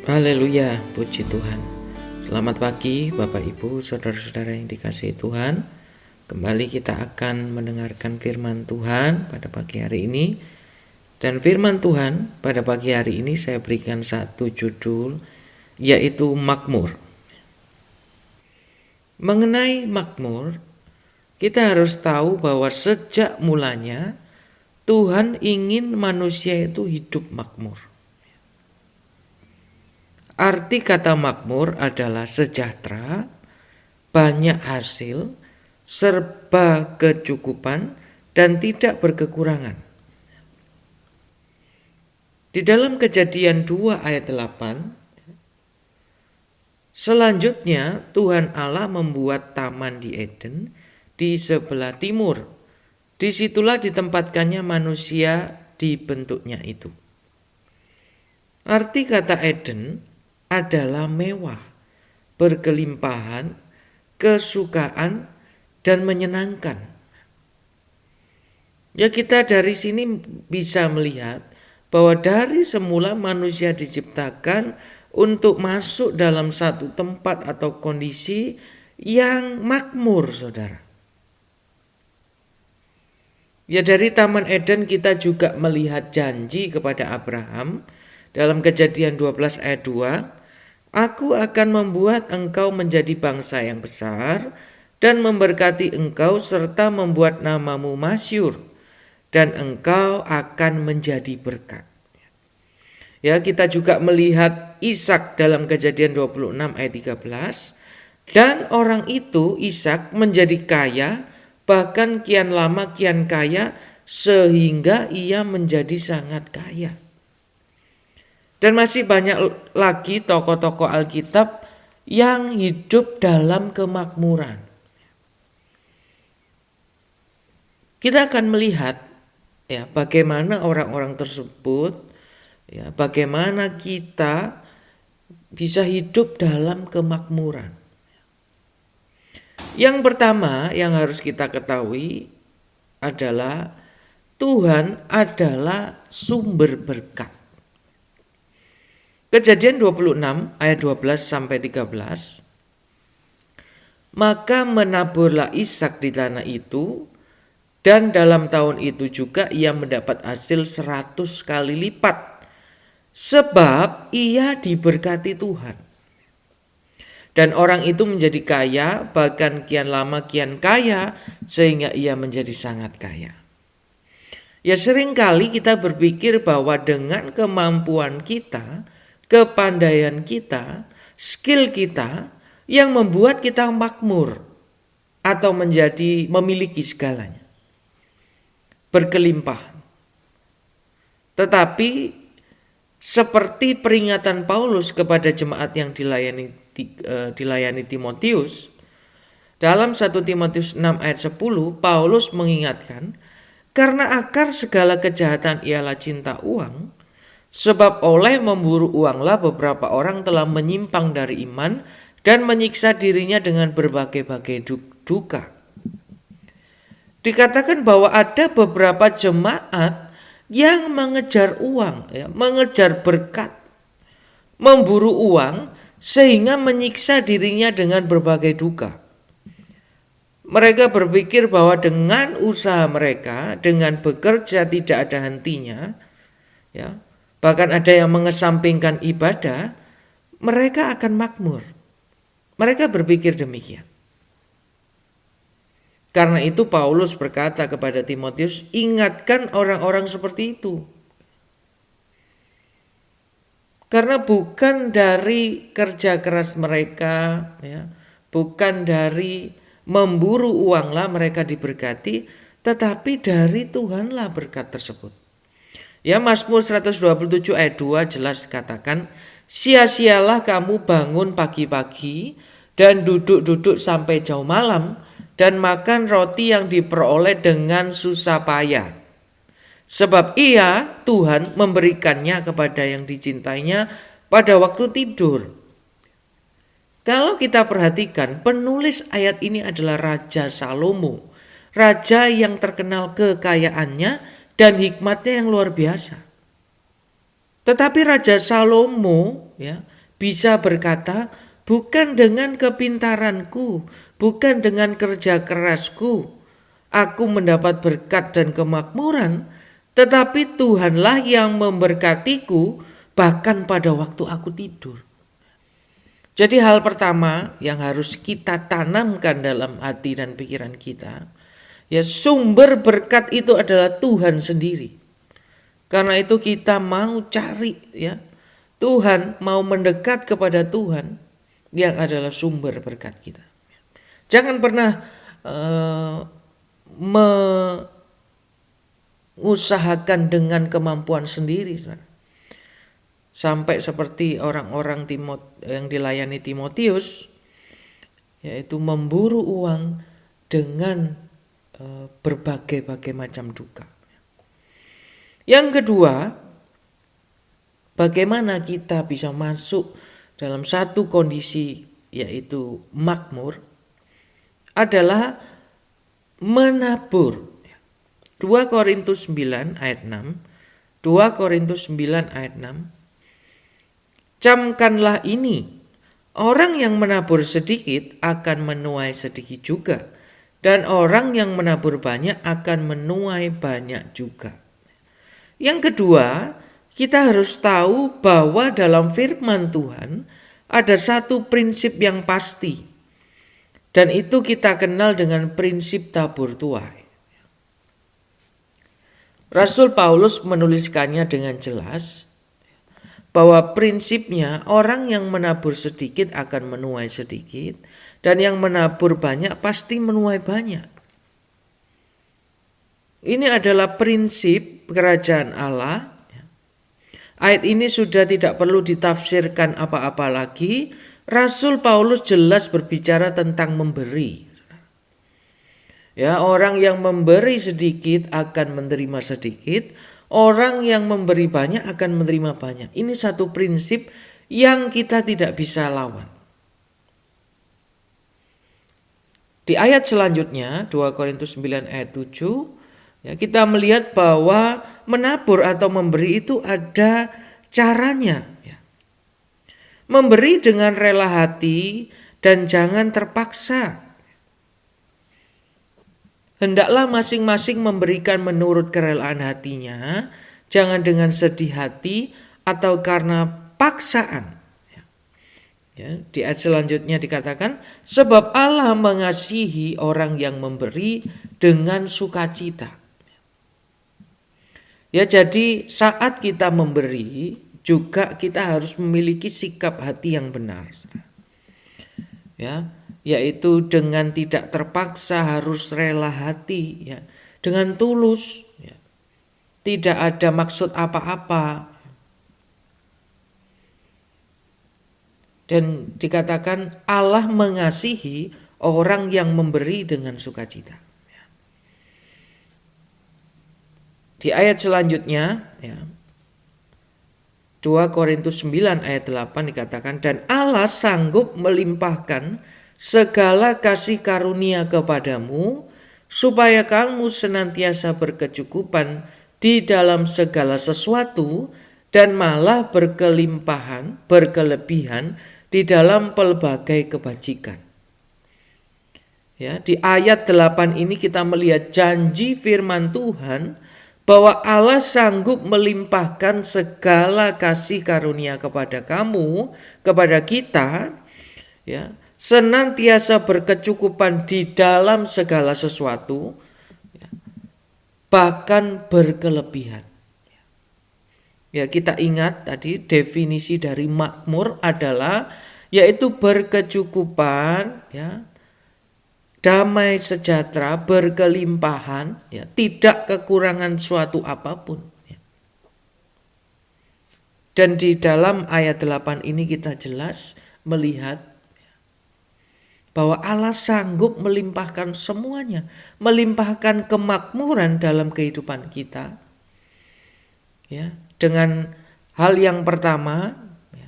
Haleluya, puji Tuhan. Selamat pagi Bapak Ibu, saudara-saudara yang dikasihi Tuhan. Kembali kita akan mendengarkan firman Tuhan pada pagi hari ini. Dan firman Tuhan pada pagi hari ini saya berikan satu judul, yaitu Makmur. Mengenai makmur, kita harus tahu bahwa sejak mulanya Tuhan ingin manusia itu hidup makmur. Arti kata makmur adalah sejahtera, banyak hasil, serba kecukupan, dan tidak berkekurangan. Di dalam Kejadian 2 ayat 8, selanjutnya Tuhan Allah membuat taman di Eden di sebelah timur. Disitulah ditempatkannya manusia di bentuknya itu. Arti kata Eden adalah mewah, berkelimpahan, kesukaan, dan menyenangkan. Ya, kita dari sini bisa melihat bahwa dari semula manusia diciptakan untuk masuk dalam satu tempat atau kondisi yang makmur, saudara. Ya, dari Taman Eden kita juga melihat janji kepada Abraham dalam Kejadian 12 ayat 2, Aku akan membuat engkau menjadi bangsa yang besar dan memberkati engkau serta membuat namamu masyhur dan engkau akan menjadi berkat. Ya, kita juga melihat Ishak dalam Kejadian 26 ayat 13, dan orang itu Ishak menjadi kaya, bahkan kian lama kian kaya sehingga ia menjadi sangat kaya. Dan masih banyak lagi tokoh-tokoh Alkitab yang hidup dalam kemakmuran. Kita akan melihat ya bagaimana orang-orang tersebut, ya bagaimana kita bisa hidup dalam kemakmuran. Yang pertama yang harus kita ketahui adalah Tuhan adalah sumber berkat. Kejadian 26 ayat 12 sampai 13. Maka menaburlah Ishak di tanah itu, dan dalam tahun itu juga ia mendapat hasil 100 kali lipat, sebab ia diberkati Tuhan. Dan orang itu menjadi kaya, bahkan kian lama kian kaya, sehingga ia menjadi sangat kaya. Ya, seringkali kita berpikir bahwa dengan kemampuan kita, kepandaian kita, skill kita yang membuat kita makmur atau menjadi memiliki segalanya, berkelimpahan. Tetapi seperti peringatan Paulus kepada jemaat yang dilayani Timotius, dalam 1 Timotius 6 ayat 10, Paulus mengingatkan, karena akar segala kejahatan ialah cinta uang, sebab oleh memburu uanglah beberapa orang telah menyimpang dari iman dan menyiksa dirinya dengan berbagai-bagai duka. Dikatakan bahwa ada beberapa jemaat yang mengejar uang, ya, mengejar berkat, memburu uang sehingga menyiksa dirinya dengan berbagai duka. Mereka berpikir bahwa dengan usaha mereka, dengan bekerja tidak ada hentinya, ya, bahkan ada yang mengesampingkan ibadah, mereka akan makmur. Mereka berpikir demikian. Karena itu Paulus berkata kepada Timotius, ingatkan orang-orang seperti itu. Karena bukan dari kerja keras mereka, ya, bukan dari memburu uanglah mereka diberkati, tetapi dari Tuhanlah berkat tersebut. Ya, Mazmur 127 ayat 2 jelas katakan, sia-sialah kamu bangun pagi-pagi dan duduk-duduk sampai jauh malam dan makan roti yang diperoleh dengan susah payah. Sebab ia, Tuhan, memberikannya kepada yang dicintainya pada waktu tidur. Kalau kita perhatikan, penulis ayat ini adalah Raja Salomo. Raja yang terkenal kekayaannya dan hikmatnya yang luar biasa. Tetapi Raja Salomo, ya, bisa berkata, bukan dengan kepintaranku, bukan dengan kerja kerasku, aku mendapat berkat dan kemakmuran, tetapi Tuhanlah yang memberkatiku bahkan pada waktu aku tidur. Jadi hal pertama yang harus kita tanamkan dalam hati dan pikiran kita, ya sumber berkat itu adalah Tuhan sendiri. Karena itu kita mau cari, ya Tuhan, mau mendekat kepada Tuhan yang adalah sumber berkat kita. Jangan pernah mengusahakan dengan kemampuan sendiri, saudara. Sampai seperti orang-orang yang dilayani Timotius, yaitu memburu uang dengan berbagai-bagai macam duka. Yang kedua, bagaimana kita bisa masuk dalam satu kondisi yaitu makmur adalah menabur. 2 Korintus 9 ayat 6, 2 Korintus 9 ayat 6. Camkanlah ini, orang yang menabur sedikit akan menuai sedikit juga, dan orang yang menabur banyak akan menuai banyak juga. Yang kedua, kita harus tahu bahwa dalam firman Tuhan ada satu prinsip yang pasti, dan itu kita kenal dengan prinsip tabur tuai. Rasul Paulus menuliskannya dengan jelas, bahwa prinsipnya orang yang menabur sedikit akan menuai sedikit, dan yang menabur banyak pasti menuai banyak. Ini adalah prinsip kerajaan Allah. Ayat ini sudah tidak perlu ditafsirkan apa-apa lagi. Rasul Paulus jelas berbicara tentang memberi. Ya, orang yang memberi sedikit akan menerima sedikit. Orang yang memberi banyak akan menerima banyak. Ini satu prinsip yang kita tidak bisa lawan. Di ayat selanjutnya, 2 Korintus 9 ayat 7, ya, kita melihat bahwa menabur atau memberi itu ada caranya. Ya. Memberi dengan rela hati dan jangan terpaksa. Hendaklah masing-masing memberikan menurut kerelaan hatinya, jangan dengan sedih hati atau karena paksaan. Ya, di ayat selanjutnya dikatakan, sebab Allah mengasihi orang yang memberi dengan sukacita. Ya, jadi saat kita memberi juga kita harus memiliki sikap hati yang benar. Ya, yaitu dengan tidak terpaksa, harus rela hati, ya, dengan tulus, ya, tidak ada maksud apa-apa. Dan dikatakan Allah mengasihi orang yang memberi dengan sukacita. Di ayat selanjutnya, ya, 2 Korintus 9 ayat 8 dikatakan, dan Allah sanggup melimpahkan segala kasih karunia kepadamu, supaya kamu senantiasa berkecukupan di dalam segala sesuatu, dan malah berkelebihan di dalam pelbagai kebajikan. Ya, di ayat 8 ini kita melihat janji firman Tuhan bahwa Allah sanggup melimpahkan segala kasih karunia kepada kamu, kepada kita, ya, senantiasa berkecukupan di dalam segala sesuatu, ya, bahkan berkelebihan. Ya, kita ingat tadi definisi dari makmur adalah yaitu berkecukupan, ya, damai sejahtera, berkelimpahan, ya, tidak kekurangan suatu apapun. Ya. Dan di dalam ayat 8 ini kita jelas melihat, ya, bahwa Allah sanggup melimpahkan semuanya, melimpahkan kemakmuran dalam kehidupan kita. Ya, dengan hal yang pertama, ya,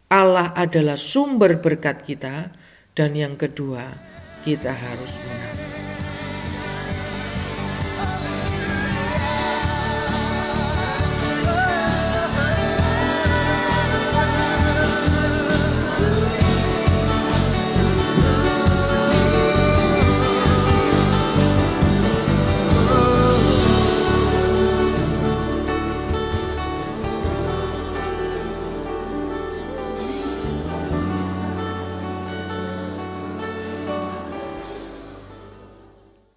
Allah adalah sumber berkat kita, dan yang kedua, kita harus menabur.